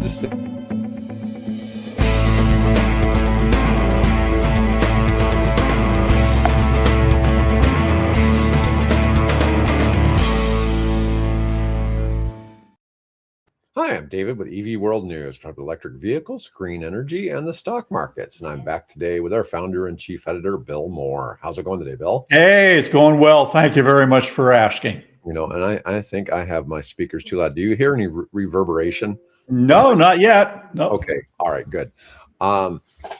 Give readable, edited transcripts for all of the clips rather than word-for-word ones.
Just Hi, I'm David with EV World News, talking about electric vehicles, green energy, and the stock markets. And I'm back today with our founder and chief editor, Bill Moore. How's it going today, Bill? Hey, it's going well. Thank you very much for asking. And I think I have my speakers too loud. Do you hear any reverberation? No, not yet. No. Okay. All right, good.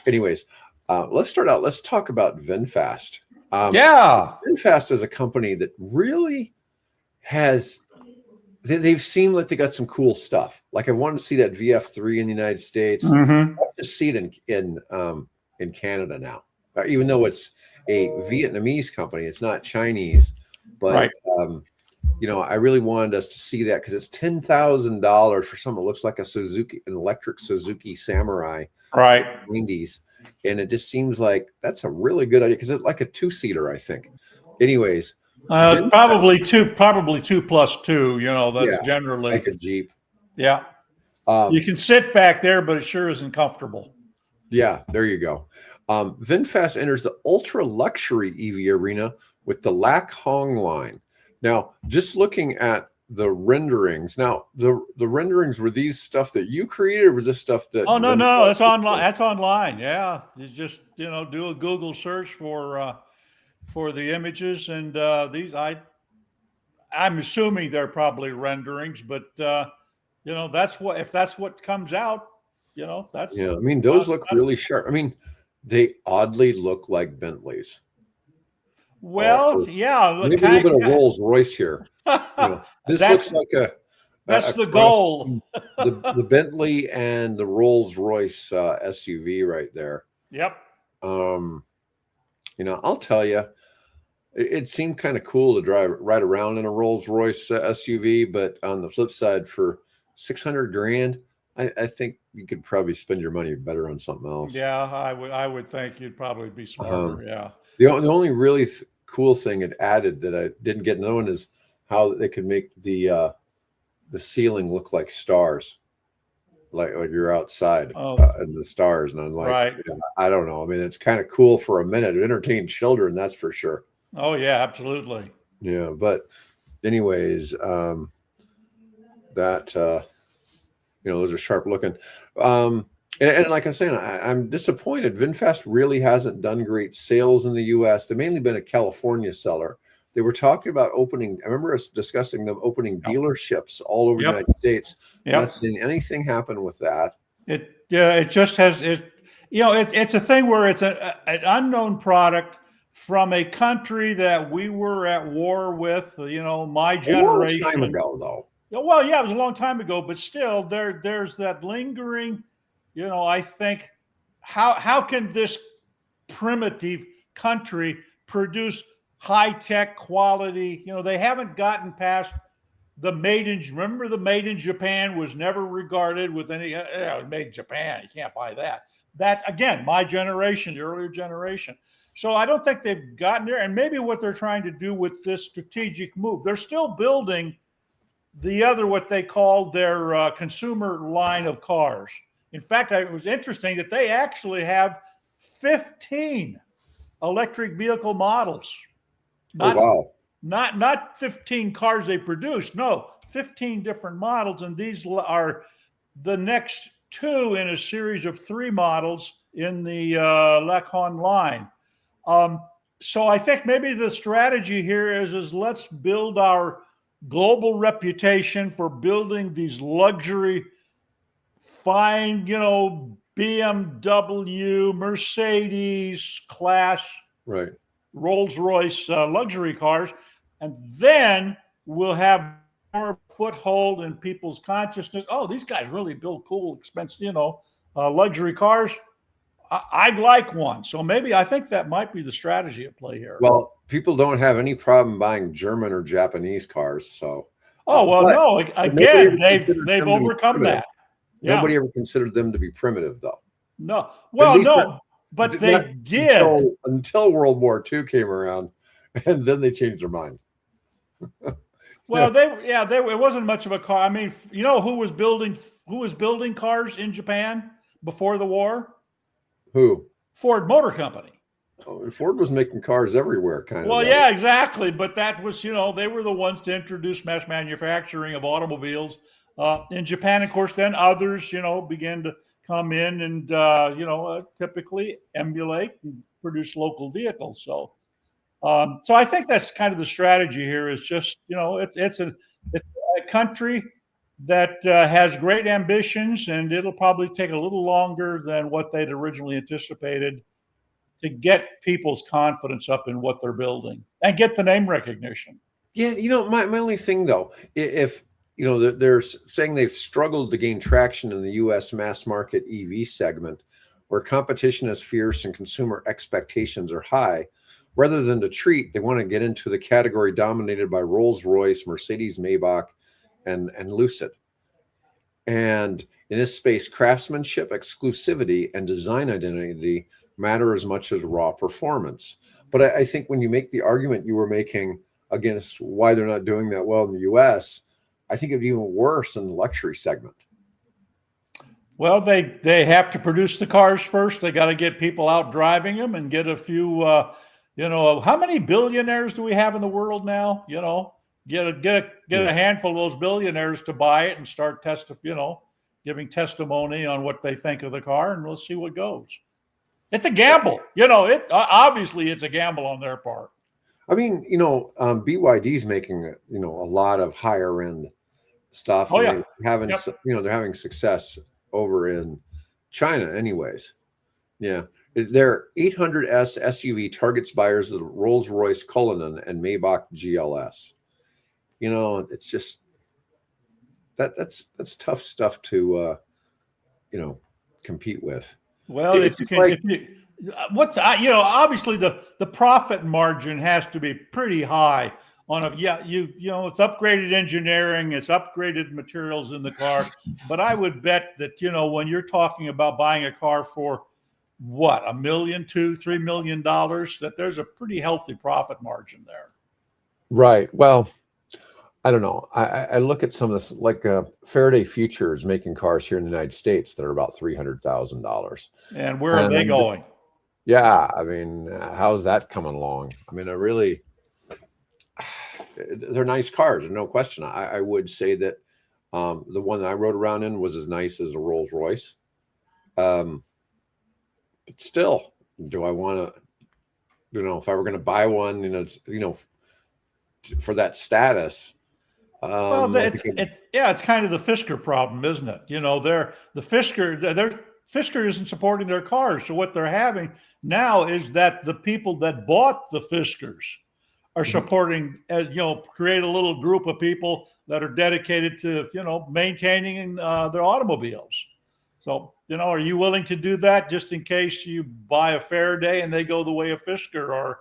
Anyways, let's start out. Let's talk about VinFast. VinFast is a company that really has... They've seemed like they got some cool stuff. Like I wanted to see that VF3 in the United States. I just see it in Canada now, even though it's a Vietnamese company. It's not Chinese, but right. I really wanted us to see that because it's $10,000 for something that looks like an electric Suzuki Samurai, right? 90s, and it just seems like that's a really good idea because it's like a two-seater, I think. Anyways. Probably two plus two. That's generally like a Jeep. Yeah. You can sit back there, but it sure isn't comfortable. Yeah, there you go. VinFast enters the ultra luxury EV arena with the Lac Hong line. Now, just looking at the renderings. Now, the renderings, were these stuff that you created, or was this stuff that? Oh no, that's online. That's online. Yeah, you just do a Google search for the images, and these I'm assuming they're probably renderings, but that's what, if that's what comes out, that's I mean, those look really sharp. I mean, they oddly look like Bentleys. Well, yeah, maybe a little bit of Rolls Royce here. This looks like that's the goal. the Bentley and the Rolls Royce SUV right there. Yep. I'll tell you, it seemed kind of cool to ride around in a Rolls Royce SUV, but on the flip side, for $600 grand, I think you could probably spend your money better on something else. Yeah, I would think you'd probably be smarter. Yeah. The only really cool thing it added that I didn't get known is how they could make the ceiling look like stars, like you're outside in the stars. And I'm like, right. I don't know. I mean, it's kind of cool for a minute. It entertained children, that's for sure. Oh yeah, absolutely. Yeah, but anyways, those are sharp looking. And like I'm saying, I'm disappointed. VinFast really hasn't done great sales in the U.S. They've mainly been a California seller. They were talking about opening. I remember us discussing them opening dealerships all over the United States. Not seeing anything happen with that. It just has it. It's a thing where it's an unknown product from a country that we were at war with. My generation. A long time ago, though. Well, yeah, it was a long time ago, but still, there's that lingering. I think how can this primitive country produce high-tech quality? They haven't gotten past the remember the made in Japan was never regarded with any made in Japan. You can't buy that. That's again my generation, the earlier generation. So I don't think they've gotten there. And maybe what they're trying to do with this strategic move, they're still building the other, what they call their consumer line of cars. In fact, it was interesting that they actually have 15 electric vehicle models. Not 15 cars they produce. No, 15 different models. And these are the next two in a series of 3 models in the Lac Hong line. So I think maybe the strategy here is let's build our global reputation for building these luxury, fine, BMW, Mercedes class, right, Rolls-Royce luxury cars, and then we'll have more foothold in people's consciousness. Oh, these guys really build cool, expensive, luxury cars. I'd like one. So maybe I think that might be the strategy at play here. Well, people don't have any problem buying German or Japanese cars. So, no. Again, they've overcome that. Nobody ever considered them to be primitive, though. No. Well, no, but they did until World War II came around, and then they changed their mind. Well, it wasn't much of a car. I mean, you know who was building cars in Japan before the war? Who? Ford Motor Company. Oh, Ford was making cars everywhere, kind of. Well, yeah, exactly. But that was, they were the ones to introduce mass manufacturing of automobiles in Japan. Of course, then others, began to come in and, typically emulate and produce local vehicles. So I think that's kind of the strategy here. Is just, it's a country that has great ambitions, and it'll probably take a little longer than what they'd originally anticipated to get people's confidence up in what they're building and get the name recognition. Yeah, my only thing though, if they're saying they've struggled to gain traction in the U.S. mass market EV segment, where competition is fierce and consumer expectations are high, rather than to treat, they want to get into the category dominated by Rolls-Royce, Mercedes-Maybach, and Lucid. And in this space, craftsmanship, exclusivity, and design identity matter as much as raw performance. But I think when you make the argument you were making against why they're not doing that well in the US, I think it'd be even worse in the luxury segment. Well, they have to produce the cars first. They got to get people out driving them and get a few, how many billionaires do we have in the world now? Get a handful of those billionaires to buy it and start giving testimony on what they think of the car, and we'll see what goes. It's a gamble, obviously it's a gamble on their part. I mean, BYD's making, a lot of higher end stuff. Oh, yeah. They're having success over in China anyways. Yeah. Their 800S SUV targets buyers with Rolls-Royce Cullinan and Maybach GLS. It's just that's tough stuff to, compete with. Well, obviously the profit margin has to be pretty high on it's upgraded engineering, it's upgraded materials in the car. But I would bet that, when you're talking about buying a car for what, $1 million, $2-3 million, that there's a pretty healthy profit margin there. Right. Well, I don't know. I look at some of this, like Faraday Future is making cars here in the United States that are about $300,000. And where are they going? Yeah, I mean, how's that coming along? I mean, they're nice cars, no question. I would say that the one that I rode around in was as nice as a Rolls Royce. But still, do I want to, if I were going to buy one, for that status. It's kind of the Fisker problem, isn't it? Fisker isn't supporting their cars. So what they're having now is that the people that bought the Fiskers are supporting, create a little group of people that are dedicated to, maintaining their automobiles. So, are you willing to do that just in case you buy a Faraday and they go the way of Fisker? Or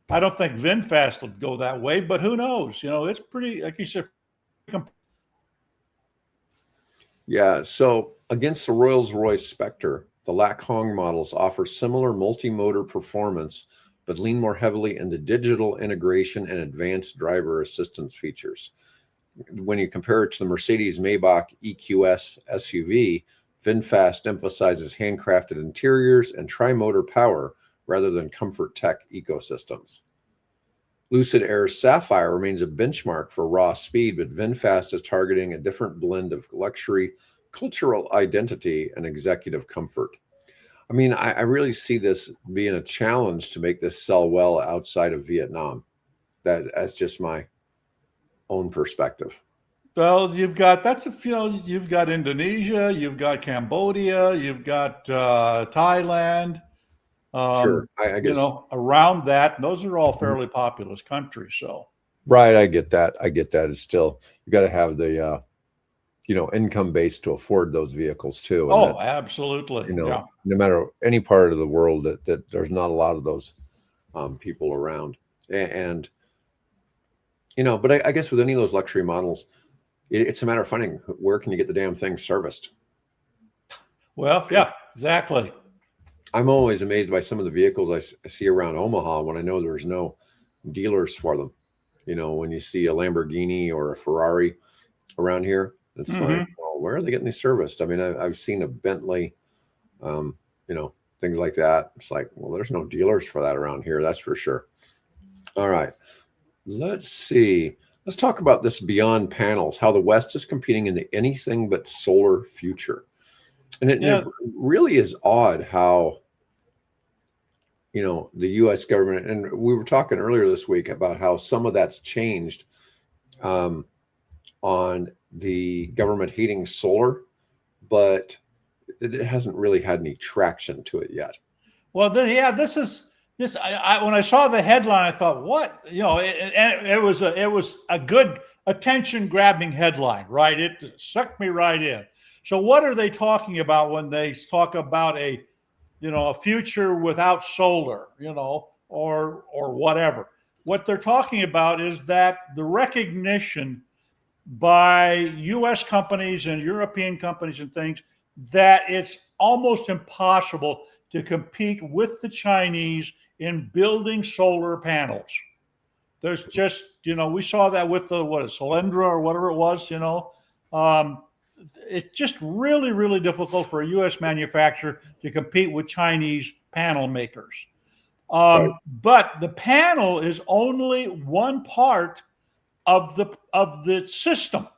I don't think VinFast will go that way, but who knows? It's pretty, like you said. Yeah. So against the Rolls-Royce Spectre, the Lac Hong models offer similar multi-motor performance, but lean more heavily into digital integration and advanced driver assistance features. When you compare it to the Mercedes-Maybach EQS SUV, VinFast emphasizes handcrafted interiors and tri-motor power rather than comfort tech ecosystems. Lucid Air's Sapphire remains a benchmark for raw speed, but VinFast is targeting a different blend of luxury, cultural identity, and executive comfort. I mean, I really see this being a challenge to make this sell well outside of Vietnam. That's just my own perspective. Well, you've got Indonesia, you've got Cambodia, you've got Thailand. Sure, I guess around that, those are all fairly populous countries. So, right, I get that. It's still, you got to have the income base to afford those vehicles too. And absolutely. No matter any part of the world that there's not a lot of those people around, and but I guess with any of those luxury models, it's a matter of finding where can you get the damn thing serviced. Well, yeah, exactly. I'm always amazed by some of the vehicles I see around Omaha when I know there's no dealers for them. You know, when you see a Lamborghini or a Ferrari around here, it's like, well, where are they getting these serviced? I mean, I've seen a Bentley, you know, things like that. It's like, well, there's no dealers for that around here. That's for sure. All right. Let's see. Let's talk about this beyond panels, how the West is competing in the anything but solar future. And it really is odd how, you know, the U.S. government, and we were talking earlier this week about how some of that's changed on the government hating solar, but it hasn't really had any traction to it yet. Well, this is this. When I saw the headline, I thought, what? You know, it was a good attention-grabbing headline, right? It sucked me right in. So, what are they talking about when they talk about a future without solar, you know, or whatever? What they're talking about is that the recognition by U.S. companies and European companies and things that it's almost impossible to compete with the Chinese in building solar panels. There's just, you know, we saw that with the, Solyndra or whatever it was, you know. It's just really, really difficult for a U.S. manufacturer to compete with Chinese panel makers. Right. But the panel is only one part of the system.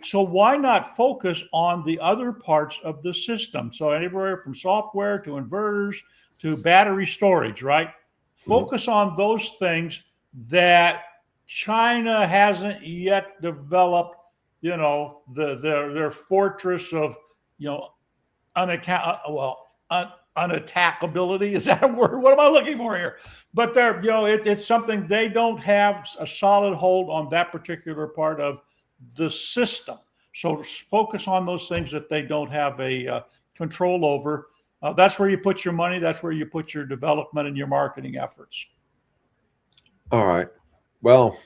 So why not focus on the other parts of the system? So anywhere from software to inverters to battery storage, right? Focus on those things that China hasn't yet developed, you know, their fortress of, you know, unattackability. Is that a word? What am I looking for here? But they're, you know, it's something they don't have a solid hold on that particular part of the system. So focus on those things that they don't have a control over. That's where you put your money. That's where you put your development and your marketing efforts. All right. Well,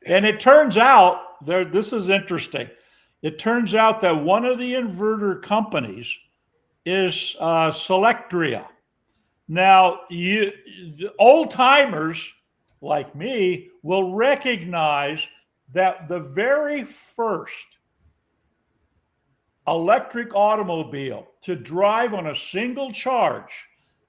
and it turns out this is interesting. It turns out that one of the inverter companies is Selectria. Now, the old timers like me will recognize that the very first electric automobile to drive on a single charge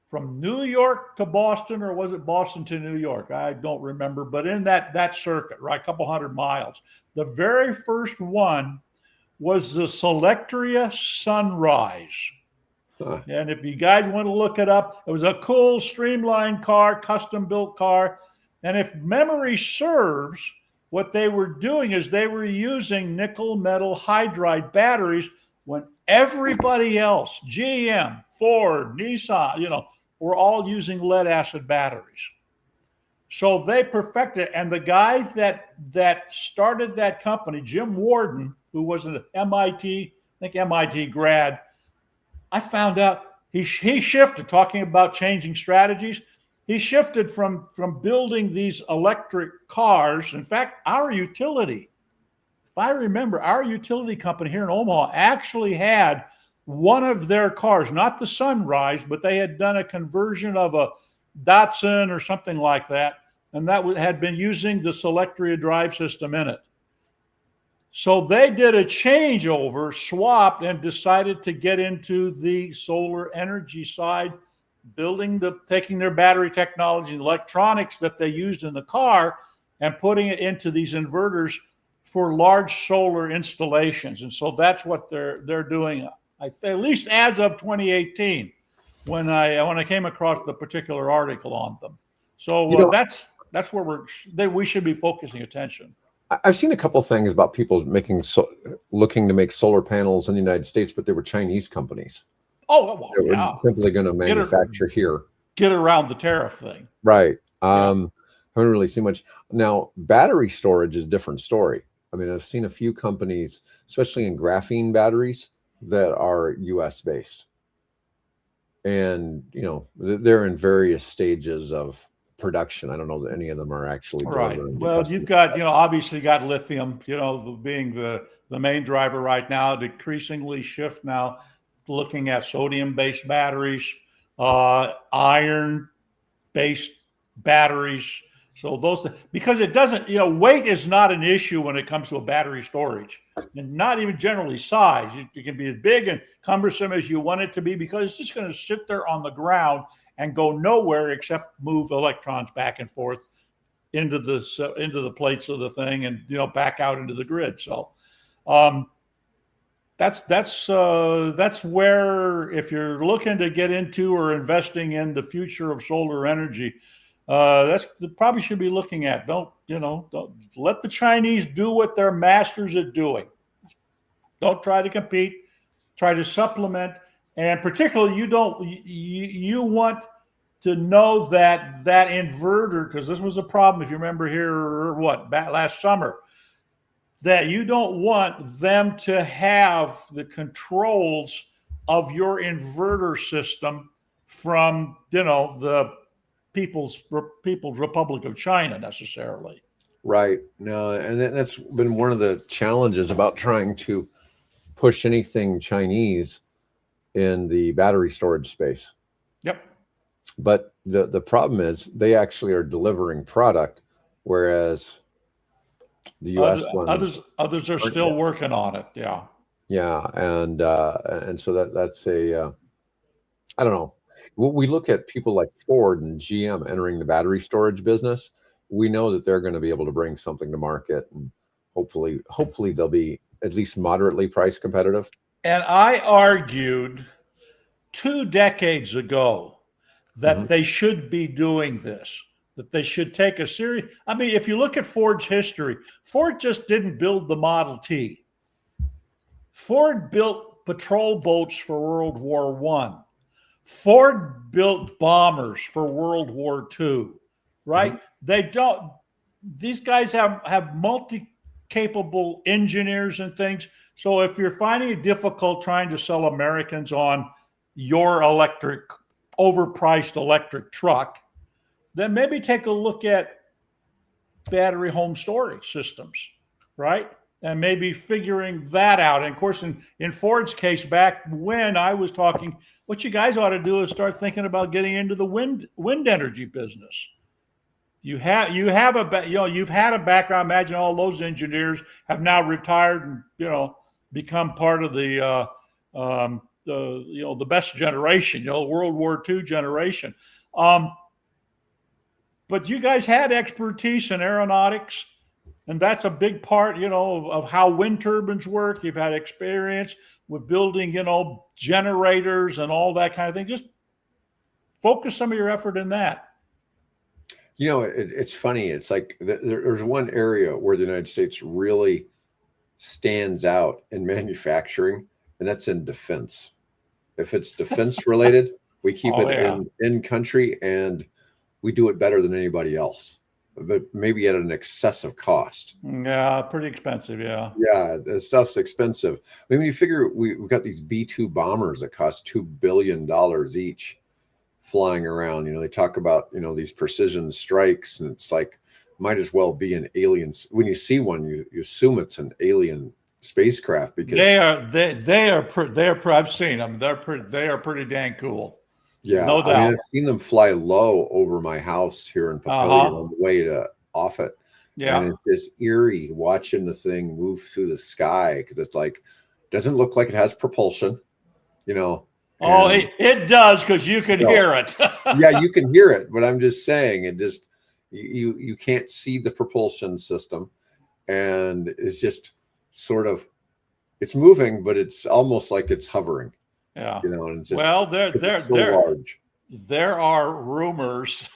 from New York to Boston, or was it Boston to New York? I don't remember, but in that circuit, right, a couple hundred miles. The very first one was the Selectria Sunrise. And if you guys want to look it up, it was a cool, streamlined car, custom-built car. And if memory serves, what they were doing is they were using nickel metal hydride batteries when everybody else, GM, Ford, Nissan, you know, were all using lead acid batteries. So they perfected it. And the guy that started that company, Jim Warden, who was an MIT grad, I found out he shifted, talking about changing strategies. He shifted from building these electric cars. In fact, our utility, if I remember, our utility company here in Omaha actually had one of their cars, not the Sunrise, but they had done a conversion of a Datsun or something like that, and that had been using the Selectria drive system in it. So they did a changeover, swapped, and decided to get into the solar energy side, taking their battery technology and electronics that they used in the car and putting it into these inverters for large solar installations. And so that's what they're doing, at least as of 2018, when I came across the particular article on them. So that's where we should be focusing attention. I've seen a couple of things about people looking to make solar panels in the United States, but they were Chinese companies. Oh, well, they were simply going to manufacture here. Get around the tariff thing. Right. Haven't really seen much. Now, battery storage is a different story. I mean, I've seen a few companies, especially in graphene batteries, that are US based. And, you know, they're in various stages of production. I don't know that any of them are actually right. Well, you've got, you know, obviously got lithium, you know, being the main driver right now, decreasingly shift now looking at sodium-based batteries, iron-based batteries, So because it doesn't, weight is not an issue when it comes to a battery storage, and not even generally size. It can be as big and cumbersome as you want it to be, because it's just going to sit there on the ground and go nowhere except move electrons back and forth into the plates of the thing, and back out into the grid. So that's where, if you're looking to get into or investing in the future of solar energy, that's probably should be looking at. Don't let the Chinese do what they're masters at doing. Don't try to compete. Try to supplement, and particularly you want to know that inverter, because this was a problem, if you remember here, last summer, that you don't want them to have the controls of your inverter system from the People's Republic of China necessarily. Right. No, and that's been one of the challenges about trying to push anything Chinese in the battery storage space. Yep. But the problem is they actually are delivering product, whereas the U.S. others are still working on it. Yeah. Yeah, and so that's a I don't know. We look at people like Ford and GM entering the battery storage business. We know that they're going to be able to bring something to market, and hopefully they'll be at least moderately price competitive. And I argued 2 decades ago that they should be doing this, that they should take a serious. I mean, if you look at Ford's history, Ford just didn't build the Model T. Ford built patrol boats for World War I. Ford built bombers for World War II, right? These guys have multi-capable engineers and things. So if you're finding it difficult trying to sell Americans on your overpriced electric truck, then maybe take a look at battery home storage systems, right? And maybe figuring that out. And of course, in Ford's case, back when I was talking, what you guys ought to do is start thinking about getting into the wind energy business. You've had a background. Imagine all those engineers have now retired and become part of the best generation, World War II generation. But you guys had expertise in aeronautics, and that's a big part, of how wind turbines work. You've had experience with building, generators and all that kind of thing. Just focus some of your effort in that. It's funny. It's like there's one area where the United States really stands out in manufacturing, and that's in defense. If it's defense related, we keep in country, and we do it better than anybody else, but maybe at an excessive cost. Yeah, pretty expensive. Yeah. Yeah, the stuff's expensive. I mean, when you figure we've got these B-2 bombers that cost $2 billion each flying around, they talk about, these precision strikes, and it's like, might as well be an alien. When you see one, you assume it's an alien spacecraft, because they are I've seen them. They are pretty dang cool. Yeah, no doubt. I mean, I've seen them fly low over my house here in Papillion on the way to Offutt. Yeah, and it's just eerie watching the thing move through the sky, because it's like, doesn't look like it has propulsion, it does, because you can hear it. Yeah, you can hear it, but I'm just saying, it just you can't see the propulsion system, and it's just sort of, it's moving, but it's almost like it's hovering. Yeah. And it's just, there are rumors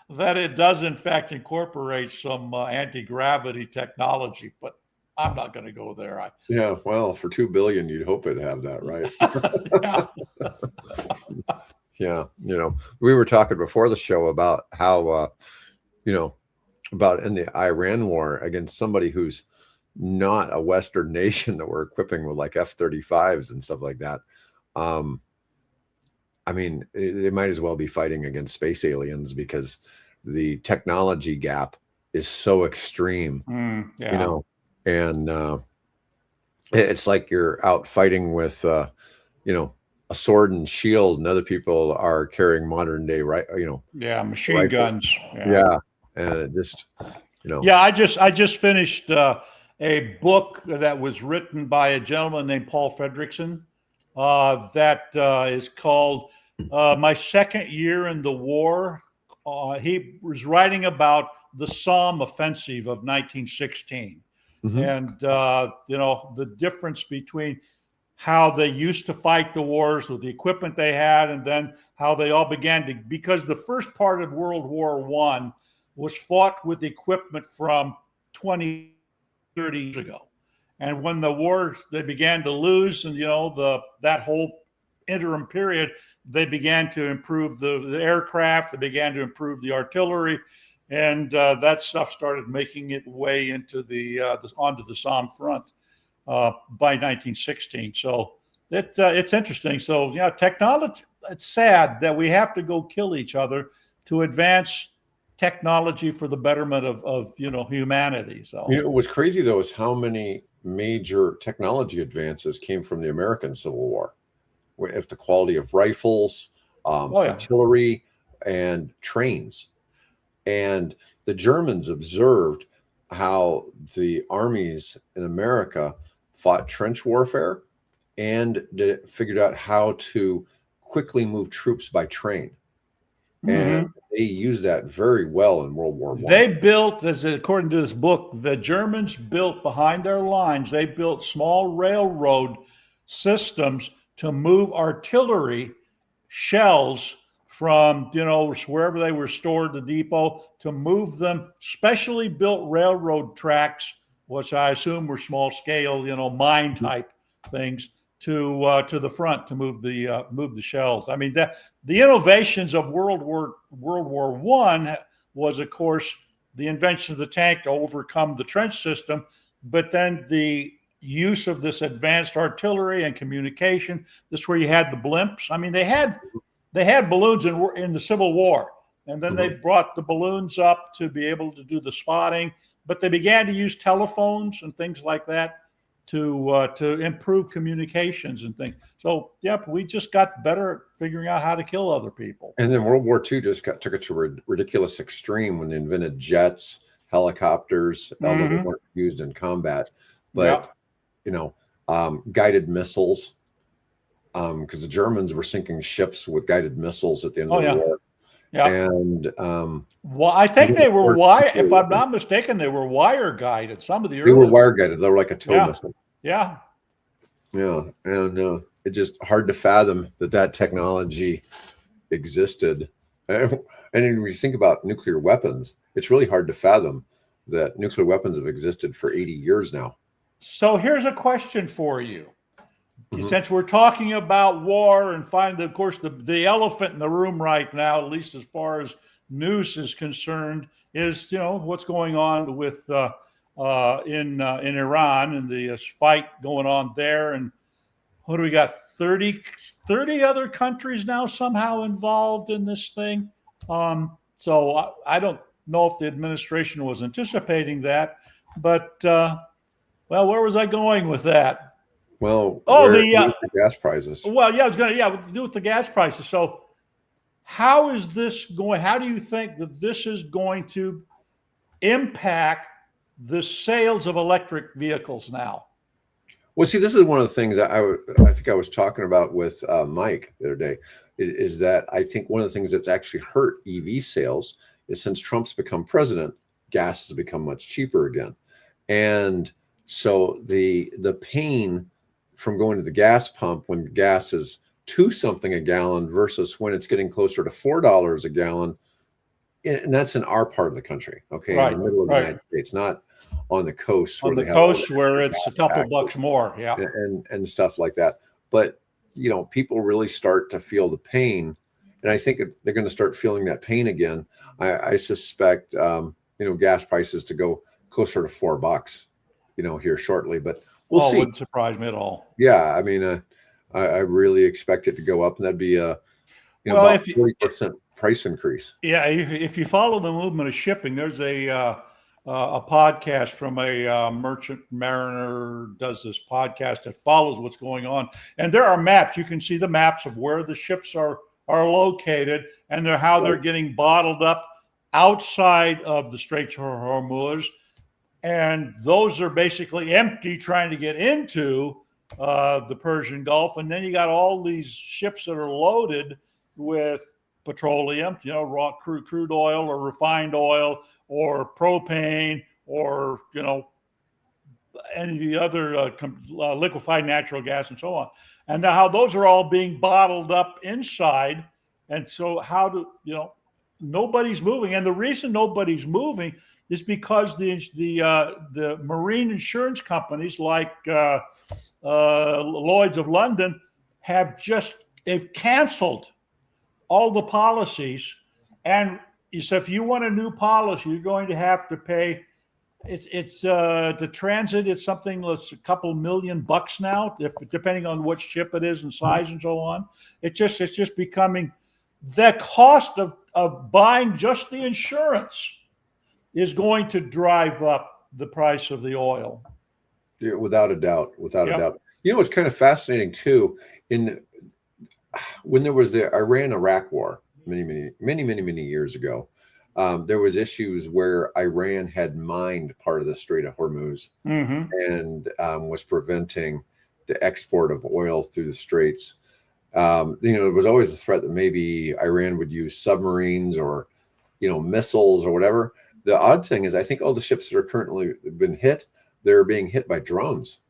that it does in fact incorporate some anti-gravity technology, but I'm not going to go there. Well, for $2 billion, you'd hope it'd have that, right? Yeah. We were talking before the show about how, about in the Iran war against somebody who's not a Western nation that we're equipping with like F-35s and stuff like that. I mean, they might as well be fighting against space aliens, because the technology gap is so extreme, and it's like you're out fighting with, a sword and shield, and other people are carrying modern day, right? Machine guns. Yeah, and it just, Yeah, I just finished a book that was written by a gentleman named Paul Fredrickson that is called My Second Year in the War. He was writing about the Somme offensive of 1916. Mm-hmm. And, the difference between how they used to fight the wars with the equipment they had, and then how they all began to, because the first part of World War I was fought with equipment from 20, 30 years ago. And when the war, they began to lose, and that whole interim period, they began to improve the aircraft, they began to improve the artillery, and that stuff started making its way into onto the Somme front by 1916. So it's interesting. So technology. It's sad that we have to go kill each other to advance technology for the betterment of humanity. So what's crazy though is how many major technology advances came from the American Civil War. If the quality of rifles, artillery, and trains. And the Germans observed how the armies in America fought trench warfare and figured out how to quickly move troops by train. And they used that very well in World War I. They built, according to this book, the Germans built behind their lines, they built small railroad systems to move artillery shells from, wherever they were stored, the depot, to move them, specially built railroad tracks, which I assume were small scale, mine type things, to the front to move the shells. I mean, the innovations of World War I was, of course, the invention of the tank to overcome the trench system, but then the use of this advanced artillery and communication. This is where you had the blimps. I mean, they had balloons in the Civil War, and then they brought the balloons up to be able to do the spotting, but they began to use telephones and things like that to improve communications and things. So, we just got better at figuring out how to kill other people. And then World War II just took it to a ridiculous extreme when they invented jets, helicopters, although they weren't used in combat. But, guided missiles, because the Germans were sinking ships with guided missiles at the end of the war. Yeah. And I think they were if I'm not mistaken, they were wire guided. Some of the they were wire guided. They were like a tow missile. Yeah. Yeah. And it's just hard to fathom that technology existed. And when you think about nuclear weapons, it's really hard to fathom that nuclear weapons have existed for 80 years now. So here's a question for you. Since we're talking about war and of course, the elephant in the room right now, at least as far as news is concerned, is what's going on with in Iran and the fight going on there. And what do we got? 30 other countries now somehow involved in this thing. So I don't know if the administration was anticipating that, but where was I going with that? Well, the gas prices. Well, I was going to do with the gas prices. So how is this going? How do you think that this is going to impact the sales of electric vehicles now? Well, see, this is one of the things that I think I was talking about with Mike the other day, is that I think one of the things that's actually hurt EV sales is since Trump's become president, gas has become much cheaper again. And so the pain from going to the gas pump when gas is $2 something a gallon versus when it's getting closer to $4 a gallon, and that's in our part of the country, okay, in the middle of the United States, not on the coast. On the coast where it's a couple bucks more, and stuff like that. But people really start to feel the pain, and I think they're going to start feeling that pain again. I suspect gas prices to go closer to $4, here shortly, but. We'll see. Wouldn't surprise me at all. Yeah, I mean, I really expect it to go up, and that'd be about 40% price increase. Yeah, if you follow the movement of shipping, there's a a podcast from a merchant mariner, does this podcast that follows what's going on. And there are maps. You can see the maps of where the ships are located, and how they're getting bottled up outside of the Straits of Hormuz. And those are basically empty, trying to get into the Persian Gulf. And then you got all these ships that are loaded with petroleum, raw crude oil or refined oil or propane or, any of the other liquefied natural gas and so on. And now how those are all being bottled up inside. And so nobody's moving. And the reason nobody's moving is because the marine insurance companies like Lloyd's of London they've canceled all the policies. And so if you want a new policy, you're going to have to pay. It's the transit is something that's a couple $1,000,000 now, depending on what ship it is and size and so on. It's just becoming the cost of buying just the insurance is going to drive up the price of the oil. Yeah, without a doubt. Without a doubt. What's kind of fascinating too, when there was the Iran-Iraq war many years ago, there was issues where Iran had mined part of the Strait of Hormuz and was preventing the export of oil through the straits. There was always the threat that maybe Iran would use submarines or, missiles or whatever. The odd thing is, I think all the ships that are currently been hit, they're being hit by drones.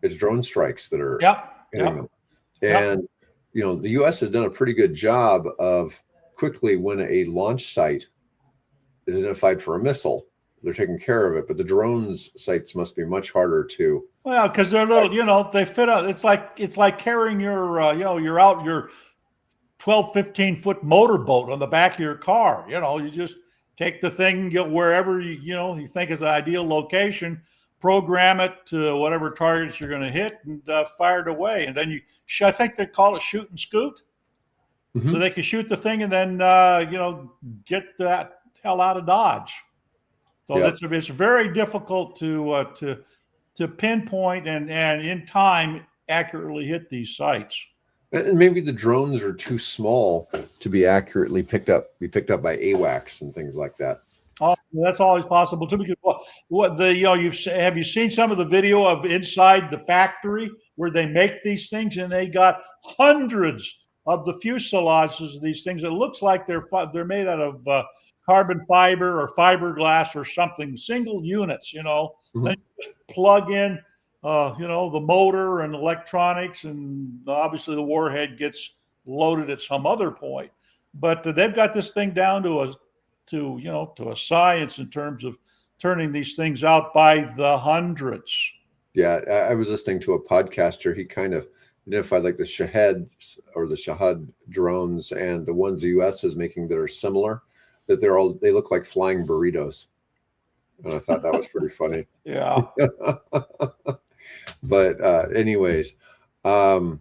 It's drone strikes that are hitting them. And, the U.S. has done a pretty good job of quickly, when a launch site is identified for a missile, they're taking care of it. But the drones sites must be much harder to. Well, because they're little, they fit out. It's like carrying your 12, 15-foot motorboat on the back of your car. You just take the thing, get wherever you think is an ideal location, program it to whatever targets you're going to hit, and fire it away. And then I think they call it shoot and scoot. So they can shoot the thing and then get that hell out of Dodge. So it's very difficult to pinpoint and in time accurately hit these sites. And maybe the drones are too small to be accurately picked up by AWACS and things like that. Oh, that's always possible too. Because have you seen some of the video of inside the factory where they make these things, and they got hundreds of the fuselages of these things? It looks like they're made out of carbon fiber or fiberglass or something, single units. Then you just plug in the motor and electronics, and obviously the warhead gets loaded at some other point. But they've got this thing down to a science in terms of turning these things out by the hundreds. Yeah, I was listening to a podcaster. He kind of identified like the Shahed or the Shahad drones and the ones the U.S. is making that are similar, that they look like flying burritos. And I thought that was pretty funny. Yeah. But anyways, ask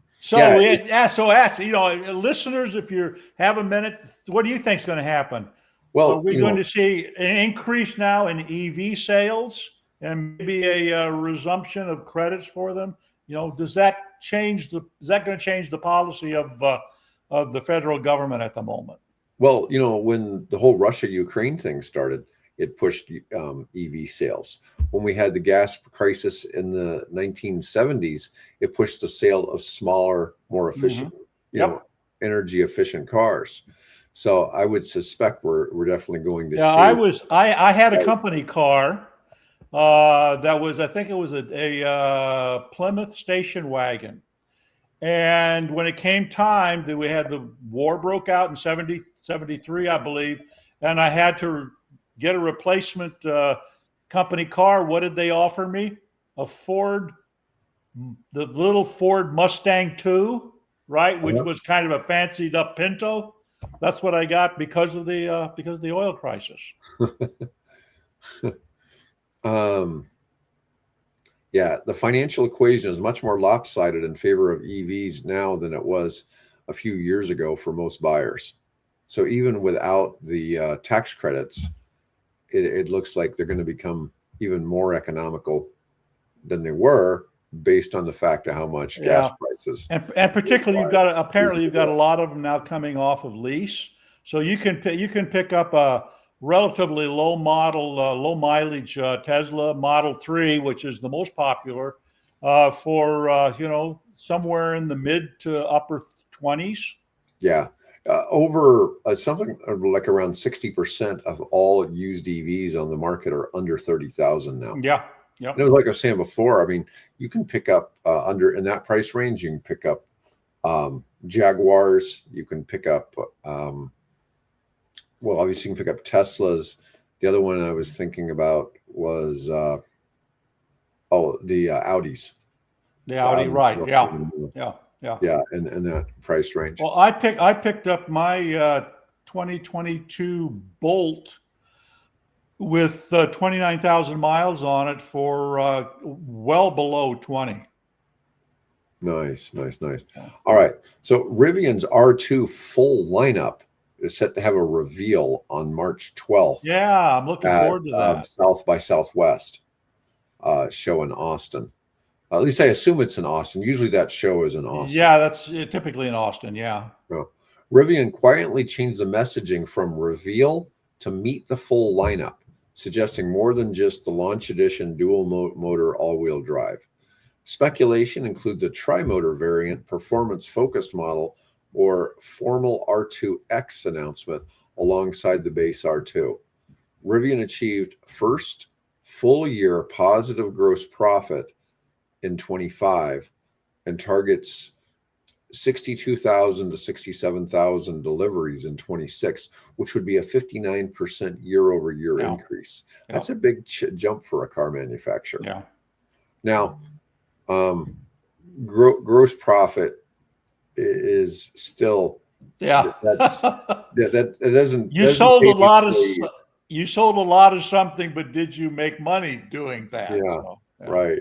listeners, if you have a minute, what do you think is going to happen? Well, are we going to see an increase now in EV sales and maybe a resumption of credits for them? Is that going to change the policy of the federal government at the moment? Well, when the whole Russia-Ukraine thing started, it pushed EV sales. When we had the gas crisis in the 1970s, it pushed the sale of smaller, more efficient, energy efficient cars. So I would suspect we're definitely going to see. I had a company car that was, I think it was a Plymouth station wagon. And when it came time that we had the war broke out in 73, I believe, and I had to get a replacement company car. What did they offer me? The little Ford Mustang II, right? Which was kind of a fancied up Pinto. That's what I got because of the oil crisis. Yeah, the financial equation is much more lopsided in favor of EVs now than it was a few years ago for most buyers. So even without the tax credits, it looks like they're going to become even more economical than they were, based on the fact of how much gas prices. And particularly, apparently you've got a lot of them now coming off of lease, so you can pick up a relatively low mileage Tesla Model 3, which is the most popular, for somewhere in the mid to upper 20s. Yeah. Over something like around 60% of all used EVs on the market are under 30,000 now. Yeah. Yeah. And like I was saying before, I mean, you can pick up in that price range, you can pick up Jaguars, you can pick up, obviously you can pick up Teslas. The other one I was thinking about was, the Audis. The Audi, right. Yeah. Yeah. Yeah. Yeah. And that price range. Well, I picked up my 2022 Bolt with 29,000 miles on it for well below 20. Nice. All right. So Rivian's R2 full lineup is set to have a reveal on March 12th. Yeah, I'm looking forward to that. South by Southwest show in Austin. At least I assume it's in Austin. Usually that show is in Austin. Yeah, that's typically in Austin, yeah. No. Rivian quietly changed the messaging from reveal to meet the full lineup, suggesting more than just the Launch Edition Dual-Motor all-wheel drive. Speculation includes a tri-motor variant, performance-focused model, or formal R2X announcement alongside the base R2. Rivian achieved first full-year positive gross profit in 25 and targets 62,000 to 67,000 deliveries in 26, which would be a 59% year-over-year increase. That's a big jump for a car manufacturer. Yeah. Now, gross profit is still that doesn't. You sold a lot of. You sold a lot of something, but did you make money doing that? Yeah. Right.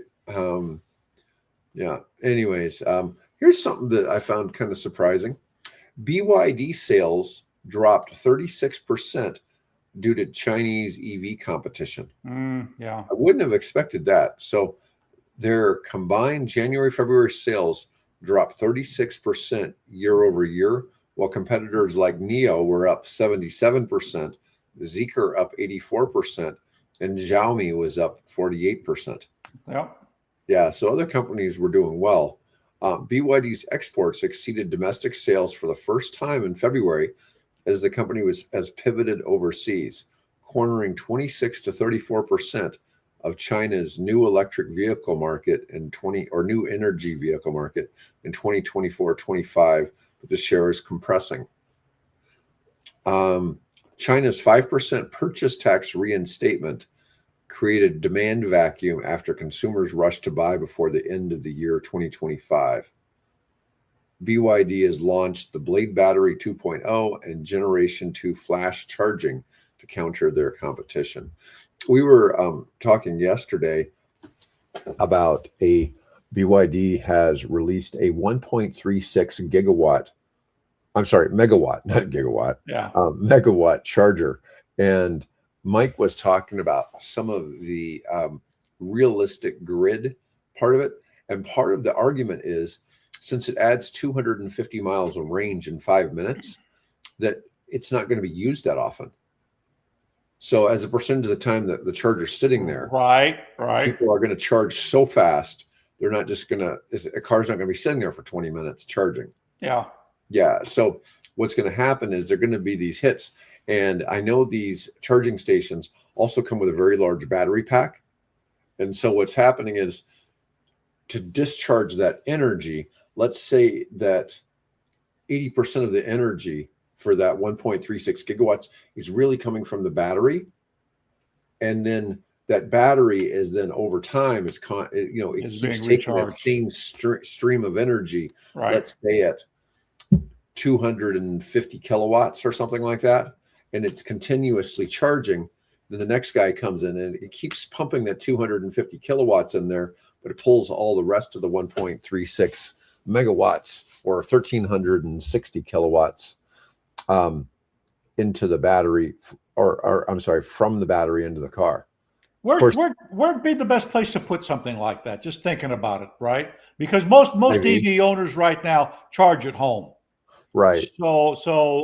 Anyways, here's something that I found kind of surprising. BYD sales dropped 36% due to Chinese EV competition. I wouldn't have expected that. So their combined January-February sales dropped 36% year over year, while competitors like NIO were up 77%, Zeekr up 84%, and Xiaomi was up 48%. Yeah, so other companies were doing well. BYD's exports exceeded domestic sales for the first time in February as the company has pivoted overseas, cornering 26 to 34% of China's new electric vehicle market new energy vehicle market in 2024-25, but the share is compressing. China's 5% purchase tax reinstatement created demand vacuum after consumers rushed to buy before the end of the year 2025. BYD has launched the Blade Battery 2.0 and Generation 2 flash charging to counter their competition. We were talking yesterday about BYD has released a 1.36 megawatt, not gigawatt, megawatt charger. And Mike was talking about some of the realistic grid part of it. And part of the argument is, since it adds 250 miles of range in 5 minutes, that it's not going to be used that often. So as a percentage of the time that the charger's sitting there, people are going to charge so fast, they're not just going to, a car's not going to be sitting there for 20 minutes charging. Yeah. So what's going to happen is they're going to be these hits. And I know these charging stations also come with a very large battery pack. And so what's happening is, to discharge that energy, let's say that 80% of the energy for that 1.36 gigawatts is really coming from the battery. And then that battery is then over time, it keeps taking that same stream of energy, let's say at 250 kilowatts or something like that. And it's continuously charging. Then the next guy comes in and it keeps pumping that 250 kilowatts in there, but it pulls all the rest of the 1.36 megawatts or 1,360 kilowatts into the battery or I'm sorry, from the battery into the car. Where'd be the best place to put something like that? Just thinking about it, right? Because most EV owners right now charge at home. Right. So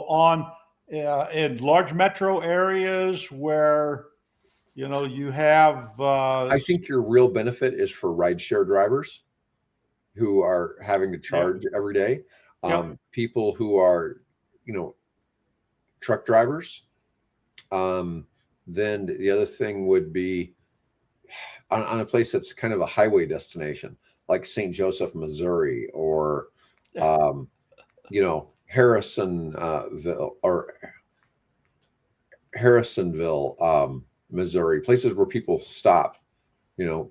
on in large metro areas where you have. I think your real benefit is for rideshare drivers who are having to charge every day. People who are, truck drivers. Then the other thing would be on a place that's kind of a highway destination, like St. Joseph, Missouri, or Harrisonville, Missouri, places where people stop,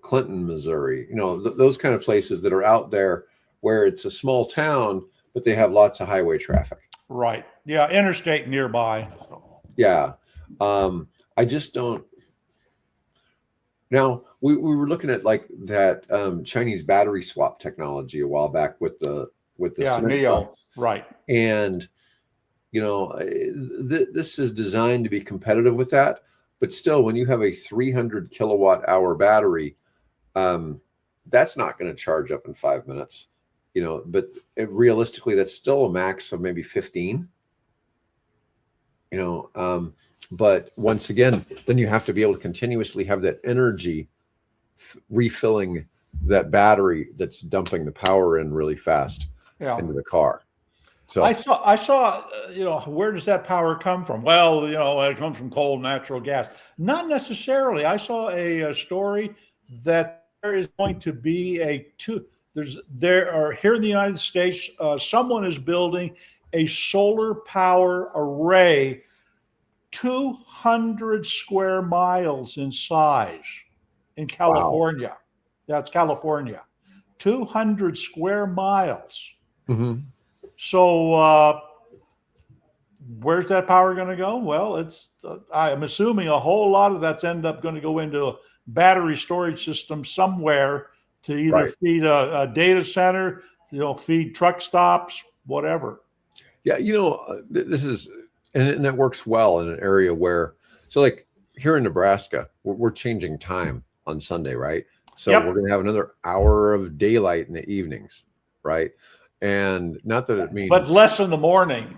Clinton, Missouri, those kind of places that are out there where it's a small town, but they have lots of highway traffic. Right. Yeah. Interstate nearby. Yeah. I just don't. Now we were looking at like that Chinese battery swap technology a while back with the Neo. Right. And this is designed to be competitive with that, but still, when you have a 300 kilowatt hour battery, that's not going to charge up in 5 minutes. But realistically, that's still a max of maybe 15. But once again, then you have to be able to continuously have that energy refilling that battery that's dumping the power in really fast into the car. So I saw, where does that power come from? Well, it comes from coal, natural gas. Not necessarily. I saw a story that there is going to be here in the United States, someone is building a solar power array 200 square miles in size in California. Wow. That's California. 200 square miles. Mm-hmm. So where's that power going to go? Well, I'm assuming a whole lot of that's going to go into a battery storage system somewhere to either feed a data center, feed truck stops, whatever. Yeah, this is, and that works well in an area where, so like here in Nebraska, we're changing time on Sunday, right? So we're going to have another hour of daylight in the evenings, right? And not that it means, but less in the morning.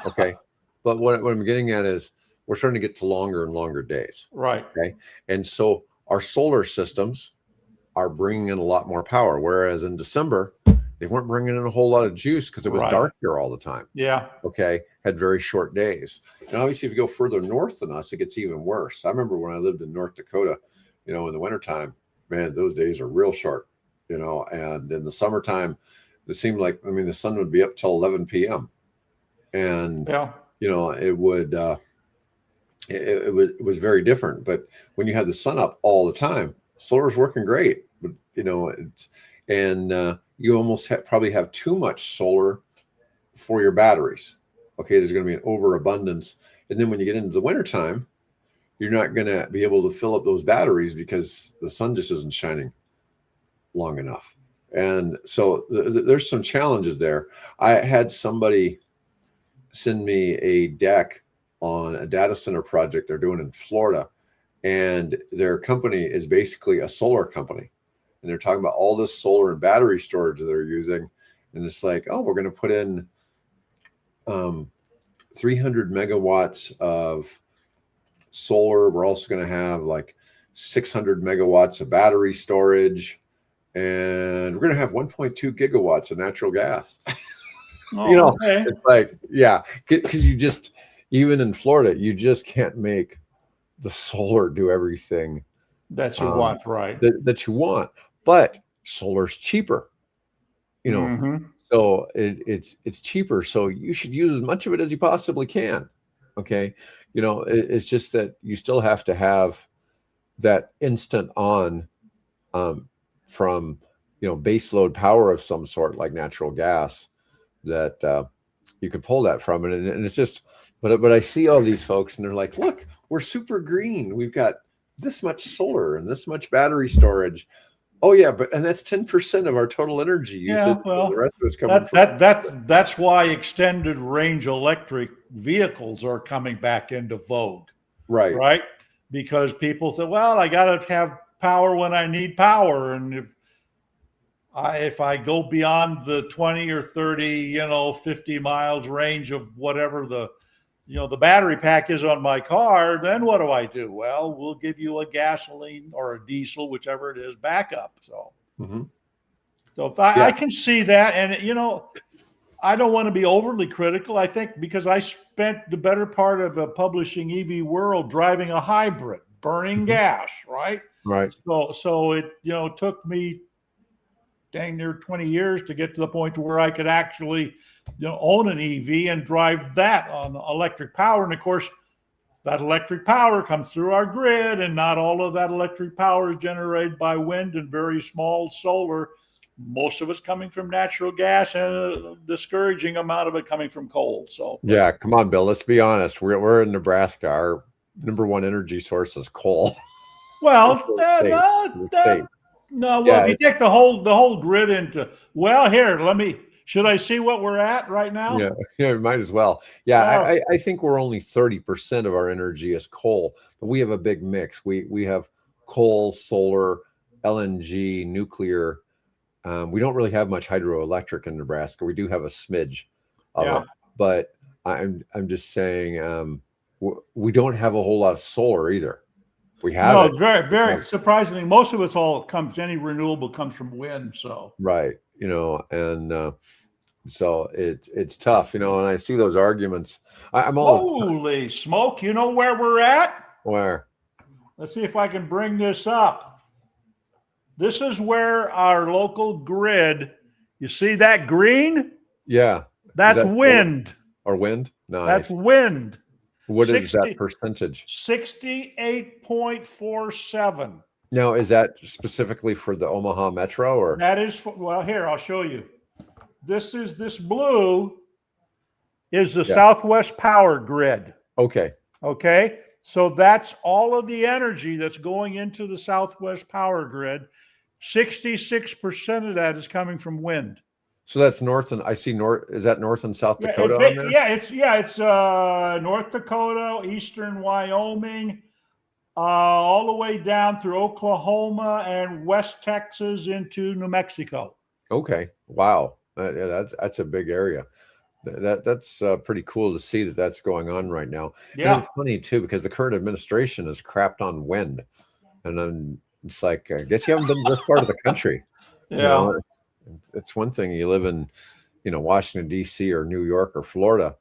Okay. But what I'm getting at is we're starting to get to longer and longer days. Right. Okay. And so our solar systems are bringing in a lot more power, whereas in December they weren't bringing in a whole lot of juice because it was dark here all the time. Yeah. Okay. Had very short days. And obviously, if you go further north than us, it gets even worse. I remember when I lived in North Dakota, in the wintertime, man, those days are real short, and in the summertime, it seemed like, the sun would be up till 11 p.m. And, it would, it was very different. But when you had the sun up all the time, solar's working great. But, you almost probably have too much solar for your batteries. Okay, there's going to be an overabundance. And then when you get into the wintertime, you're not going to be able to fill up those batteries because the sun just isn't shining long enough. And so there's some challenges there. I had somebody send me a deck on a data center project they're doing in Florida. And their company is basically a solar company. And they're talking about all this solar and battery storage that they're using. And it's like, oh, we're going to put in 300 megawatts of solar. We're also going to have like 600 megawatts of battery storage. And we're going to have 1.2 gigawatts of natural gas. Okay. It's like, because you just, even in Florida, you just can't make the solar do everything that you want, right? That you want. But solar's cheaper, Mm-hmm. So it's cheaper. So you should use as much of it as you possibly can. Okay. It's just that you still have to have that instant on from, base load power of some sort, like natural gas, that you can pull that from. And it's just, but I see all these folks and they're like, look, we're super green. We've got this much solar and this much battery storage. Oh yeah, and that's 10% of our total energy usage. Yeah, well, the rest of it's coming from that's why extended range electric vehicles are coming back into vogue. right. Right? Because people say, well, I got to have power when I need power, and if I go beyond the 20 or 30, 50 miles range of whatever the battery pack is on my car, then what do I do? Well, we'll give you a gasoline or a diesel, whichever it is, backup. So, I can see that. And, I don't want to be overly critical. I think because I spent the better part of a publishing EV world driving a hybrid, burning gas, right? Right. So it, took me dang near 20 years to get to the point to where I could actually, own an EV and drive that on electric power. And of course, that electric power comes through our grid, and not all of that electric power is generated by wind and very small solar. Most of it's coming from natural gas, and a discouraging amount of it coming from coal. So yeah, come on, Bill. Let's be honest. We're in Nebraska. Our number one energy source is coal. Well, if you take the whole grid into, should I see what we're at right now? Yeah, might as well. Yeah, I think we're only 30% of our energy is coal, but we have a big mix. We have coal, solar, LNG, nuclear. We don't really have much hydroelectric in Nebraska. We do have a smidge of it, but I'm just saying we don't have a whole lot of solar either. We have it. Very, very surprisingly, most of any renewable comes from wind. So right, and so it's tough, and I see those arguments. I'm all holy smoke! You know where we're at? Where? Let's see if I can bring this up. This is where our local grid. You see that green? Yeah, that's wind. Or wind? No, that's wind. What is that percentage? 68.47. Now, is that specifically for the Omaha Metro, or that is here? I'll show you. This blue is the Southwest Power Grid. Okay. So that's all of the energy that's going into the Southwest Power Grid. 66% of that is coming from wind. So that's north, and I see north. Is that North and South Dakota? It's North Dakota, eastern Wyoming, all the way down through Oklahoma and West Texas into New Mexico. Okay, wow, that's a big area. That's pretty cool to see that's going on right now. Yeah, and it's funny too because the current administration has crapped on wind, and then it's like I guess you haven't been to this part of the country. Yeah. It's one thing you live in, Washington, D.C. or New York or Florida.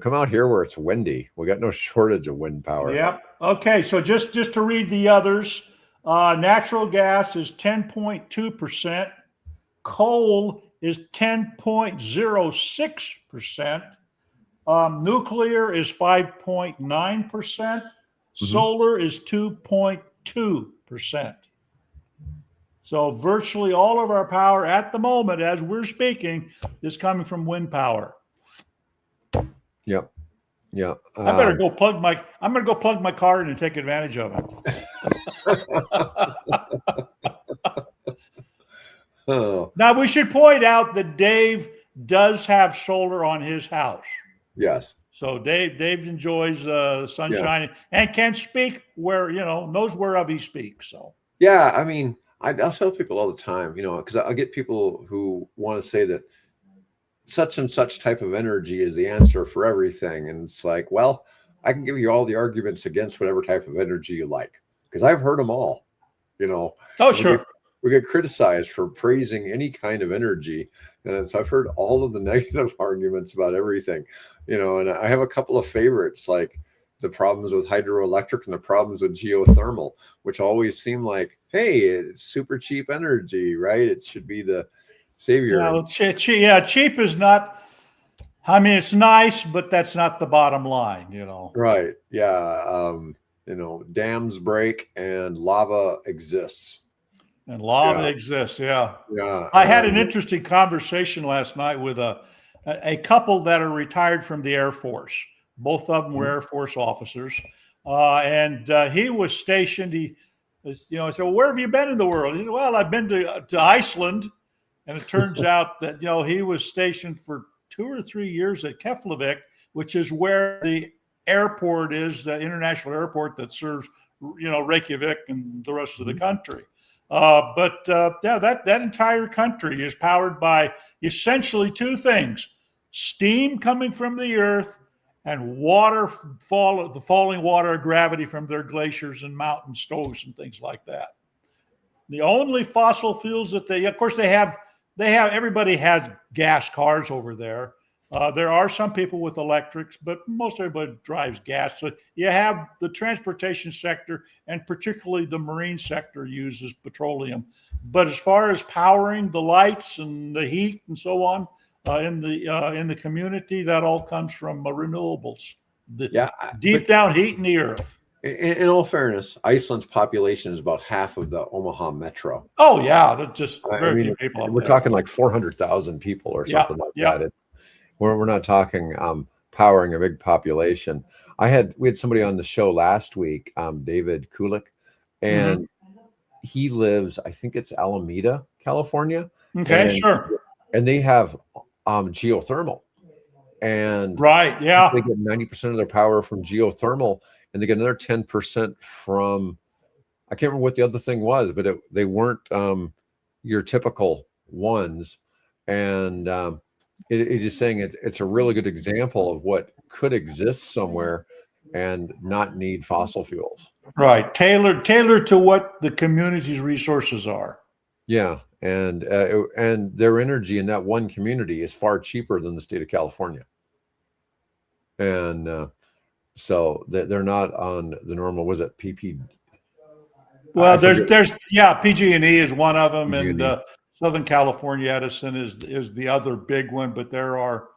Come out here where it's windy. We got no shortage of wind power. Yep. Okay. So just to read the others, natural gas is 10.2%. Coal is 10.06%. Nuclear is 5.9%. Solar is 2.2%. So virtually all of our power at the moment, as we're speaking, is coming from wind power. Yep. Yeah. I'm gonna go plug my car in and take advantage of it. Now we should point out that Dave does have solar on his house. Yes. So Dave enjoys sunshine and can speak knows whereof he speaks. So yeah, I mean, I'll tell people all the time, because I'll get people who want to say that such and such type of energy is the answer for everything. And it's like, well, I can give you all the arguments against whatever type of energy you like, because I've heard them all, Oh, sure. We get criticized for praising any kind of energy. And so I've heard all of the negative arguments about everything, and I have a couple of favorites, like the problems with hydroelectric and the problems with geothermal, which always seem like, hey, it's super cheap energy, right? It should be the savior. Yeah, well, cheap is not. I mean, it's nice, but that's not the bottom line, Right? Yeah. Dams break and lava exists. And lava exists. Yeah. Yeah. I had an interesting conversation last night with a couple that are retired from the Air Force. Both of them were Air Force officers. And he was stationed. I said, well, where have you been in the world? He said, well, I've been to Iceland. And it turns out that, he was stationed for 2 or 3 years at Keflavik, which is where the airport is, the international airport that serves, Reykjavik and the rest of the country. That entire country is powered by essentially 2 things: steam coming from the earth and the falling water, gravity from their glaciers and mountain stoves and things like that. The only fossil fuels that everybody has gas cars over there. There are some people with electrics, but most everybody drives gas. So you have the transportation sector, and particularly the marine sector uses petroleum. But as far as powering the lights and the heat and so on in the community, that all comes from renewables. Deep down heat in the earth. In all fairness, Iceland's population is about half of the Omaha metro. Oh yeah, that's just very few people. We're talking like 400,000 people or something like that. We're not talking powering a big population. We had somebody on the show last week, David Kulik, and he lives, I think it's Alameda, California. Okay, sure. And they have geothermal, and they get 90% of their power from geothermal, and they get another 10% from, I can't remember what the other thing was, but they weren't your typical ones, and it's just saying it's a really good example of what could exist somewhere and not need fossil fuels. Right, tailored to what the community's resources are. Yeah, and their energy in that one community is far cheaper than the state of California, and so they're not on the normal. Was it PP? Well, there's PG&E is one of them, PG&E. And Southern California Edison is the other big one. But there are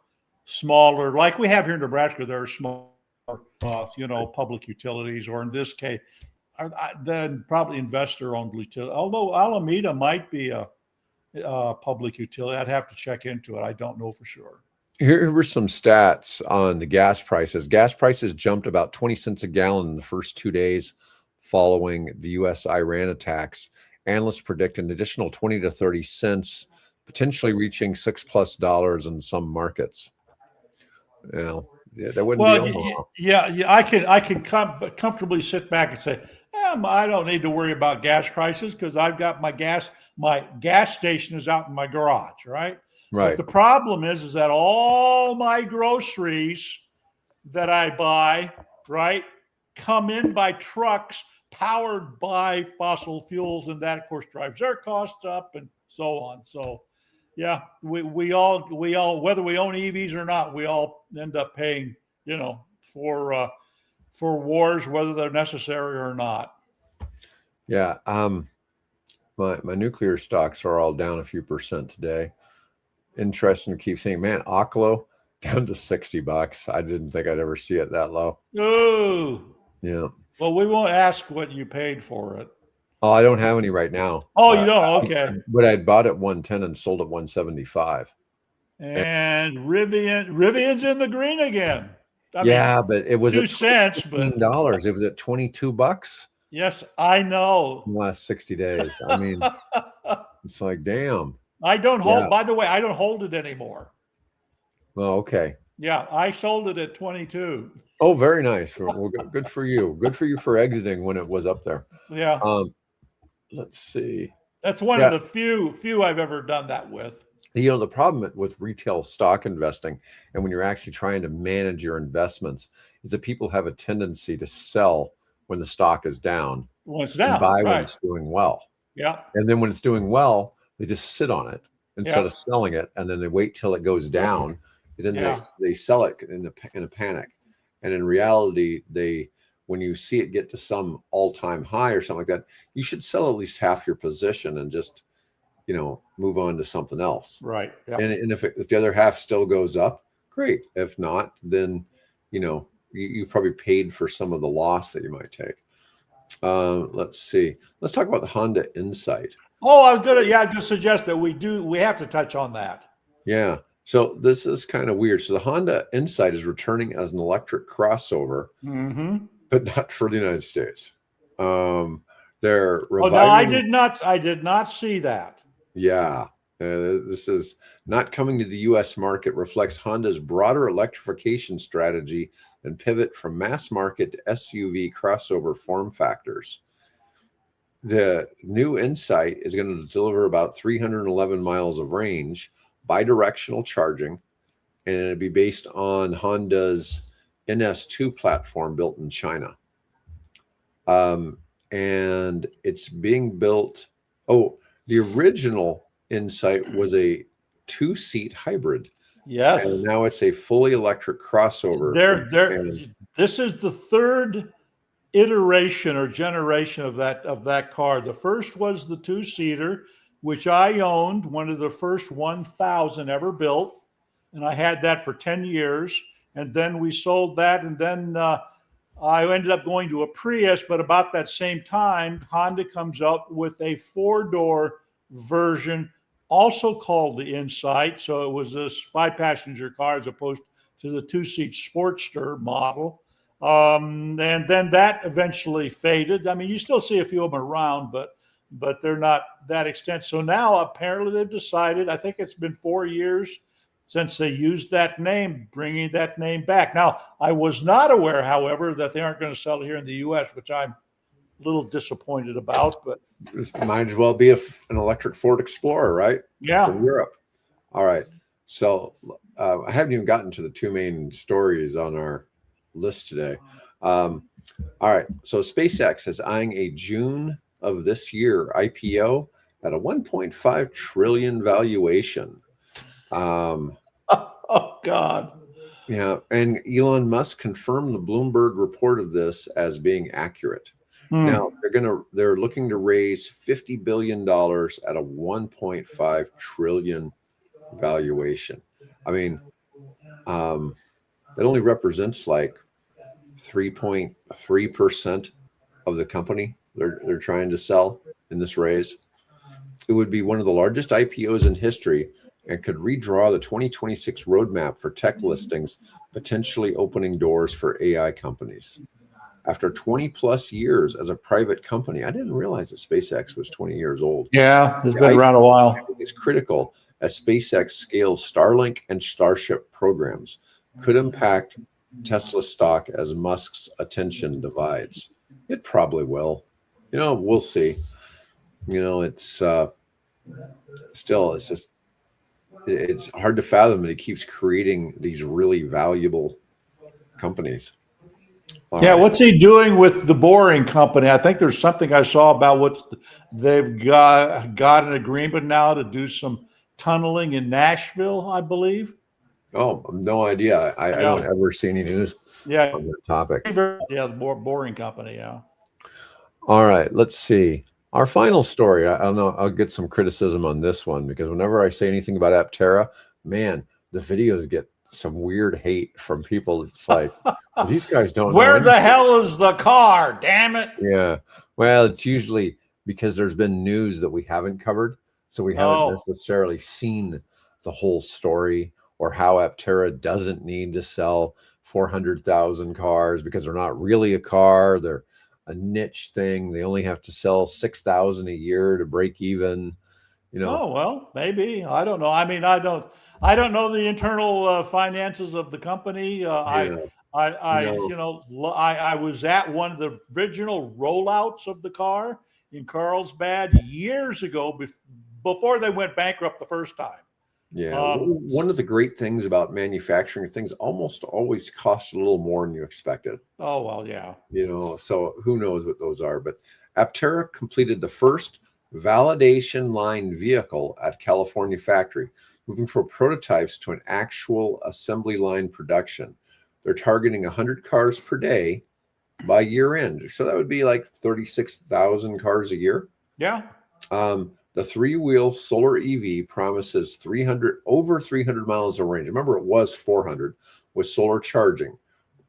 smaller, like we have here in Nebraska. There are smaller, public utilities, or in this case, then probably investor-owned utility. Although Alameda might be a public utility, I'd have to check into it. I don't know for sure. Here were some stats on the gas prices. Gas prices jumped about 20 cents a gallon in the first 2 days following the U.S.-Iran attacks. Analysts predict an additional 20 to 30 cents, potentially reaching $6+ in some markets. That wouldn't be Omaha. I can comfortably sit back and say, I don't need to worry about gas prices because I've got my gas station is out in my garage, right? Right. But the problem is that all my groceries that I buy, right, come in by trucks powered by fossil fuels, and that, of course, drives their costs up and so on. So, yeah, we all, whether we own EVs or not, we all end up paying, for wars, whether they're necessary or not. Yeah. My nuclear stocks are all down a few percent today. Interesting to keep seeing, man, Oklo down to $60. I didn't think I'd ever see it that low. Oh, yeah. Well, we won't ask what you paid for it. Oh, I don't have any right now. Oh, you don't? Okay. But I bought at 110 and sold at 175. And Rivian's in the green again. But it was 2 cents, but $15. It was at $22. Yes, I know. In the last 60 days. I mean, it's like, damn. I don't hold. Yeah. By the way, I don't hold it anymore. Oh, okay. Yeah, I sold it at 22. Oh, very nice. Well, good for you. Good for you for exiting when it was up there. Yeah. Let's see. That's one of the few I've ever done that with. The problem with retail stock investing, and when you're actually trying to manage your investments, is that people have a tendency to sell when the stock is down. When it's down, and buy when it's doing well. Yeah. And then when it's doing well, they just sit on it instead of selling it, and then they wait till it goes down, and then they sell it in a panic. And in reality, when you see it get to some all-time high or something like that, you should sell at least half your position and just move on to something else. Right. Yeah. And if the other half still goes up, great. If not, then you probably paid for some of the loss that you might take. Let's see. Let's talk about the Honda Insight. Oh, I was gonna suggest that we have to touch on that. Yeah. So this is kind of weird. So the Honda Insight is returning as an electric crossover, but not for the United States. They're Oh no, I reviving. did not see that. Yeah, this is not coming to the U.S. market. Reflects Honda's broader electrification strategy and pivot from mass market to SUV crossover form factors. The new Insight is going to deliver about 311 miles of range, bidirectional charging, and it'll be based on Honda's NS2 platform built in China. And it's being built. Oh, the original Insight was a 2-seat hybrid. Yes. And now it's a fully electric crossover. This is the third iteration or generation of that car. The first was the 2-seater, which I owned, one of the first 1,000 ever built, and I had that for 10 years. And then we sold that, and then I ended up going to a Prius. But about that same time, Honda comes up with a 4-door version, also called the Insight. So it was this 5-passenger car as opposed to the 2-seat Sportster model. And then that eventually faded. I mean, you still see a few of them around, but they're not that extent. So now apparently they've decided, I think it's been 4 years since they used that name, bringing that name back. Now, I was not aware, however, that they aren't going to sell it here in the U.S., which I'm a little disappointed about. But this might as well be an electric Ford Explorer, right? Yeah. From Europe. All right. So I haven't even gotten to the two main stories on our list today. All right. So SpaceX is eyeing a June of this year IPO at a 1.5 trillion valuation. Oh God. Yeah, and Elon Musk confirmed the Bloomberg report of this as being accurate. Now they're looking to raise $50 billion at a 1.5 trillion valuation. I mean, it only represents like 3.3% of the company they're trying to sell in this raise. It would be one of the largest IPOs in history and could redraw the 2026 roadmap for tech listings, potentially opening doors for AI companies. After 20 plus years as a private company, I didn't realize that SpaceX was 20 years old. Yeah, it's been around a while. It's critical as SpaceX scales Starlink and Starship programs, could impact Tesla stock as Musk's attention divides. It probably will. We'll see. It's still, it's hard to fathom that he keeps creating these really valuable companies. Yeah, what's he doing with the Boring Company? I think there's something I saw about what they've got an agreement now to do some tunneling in Nashville, I believe. Oh, no idea. I don't ever see any news on that topic. Yeah, the Boring Company, yeah. All right, let's see. Our final story, I don't know, I'll get some criticism on this one because whenever I say anything about Aptera, man, the videos get some weird hate from people. It's like, these guys don't know. Where the hell is the car? Damn it. Yeah. Well, it's usually because there's been news that we haven't covered. So we haven't necessarily seen the whole story or how Aptera doesn't need to sell 400,000 cars because they're not really a car. They're a niche thing. They only have to sell 6,000 a year to break even. Oh, well, maybe. I don't know. I mean, I don't know the internal finances of the company. I was at one of the original rollouts of the car in Carlsbad years ago before they went bankrupt the first time. Yeah. One of the great things about manufacturing, things almost always cost a little more than you expected. Oh, well, yeah. So who knows what those are. But Aptera completed the first validation line vehicle at California factory, moving from prototypes to an actual assembly line production. They're targeting 100 cars per day by year end. So that would be like 36,000 cars a year. Yeah. The 3-wheel solar EV promises over 300 miles of range. Remember, it was 400 with solar charging.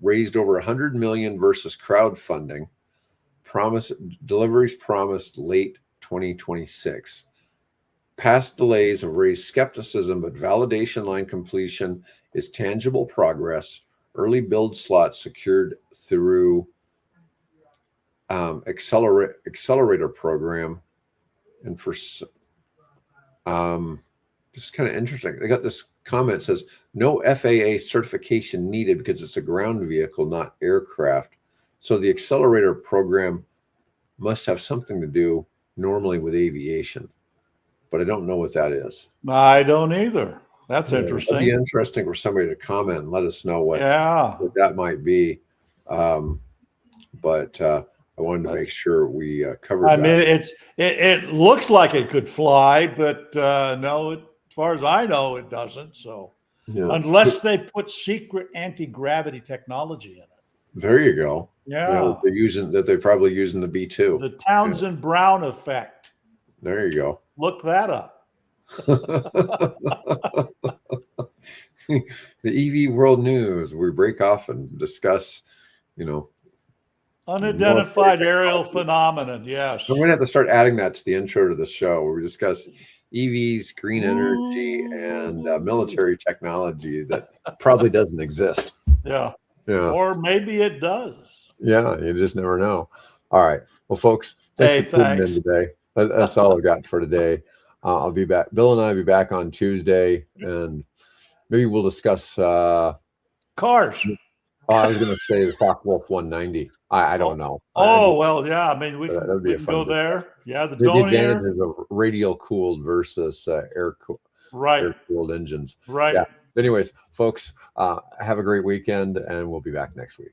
Raised over 100 million versus crowdfunding. Deliveries promised late 2026. Past delays have raised skepticism, but validation line completion is tangible progress. Early build slots secured through accelerator program, and for just kind of interesting. They got this comment that says no FAA certification needed because it's a ground vehicle, not aircraft. So the accelerator program must have something to do normally with aviation, but I don't know what that is. I don't either. That's interesting. It'd be interesting for somebody to comment and let us know what that might be. But I wanted to make sure we covered that. I mean, it looks like it could fly, but no, as far as I know, it doesn't. So unless they put secret anti-gravity technology in it. There you go. Yeah. They're probably using the B2. The Townsend Brown effect. There you go. Look that up. The EV World News. We break off and discuss, unidentified aerial phenomenon. Yes. So we're gonna have to start adding that to the intro to the show, where we discuss EVs, green energy, and military technology that probably doesn't exist. Yeah. Or maybe it does. Yeah, you just never know. All right. Well, folks, thanks for tuning in today. That's all I've got for today. I'll be back. Bill and I will be back on Tuesday, and maybe we'll discuss cars. I was going to say the Focke-Wulf 190. I don't know. Well, yeah. I mean, we can go there. Yeah, the advantages of radial cooled versus air cooled engines. Right. Yeah. Anyways, folks, have a great weekend, and we'll be back next week.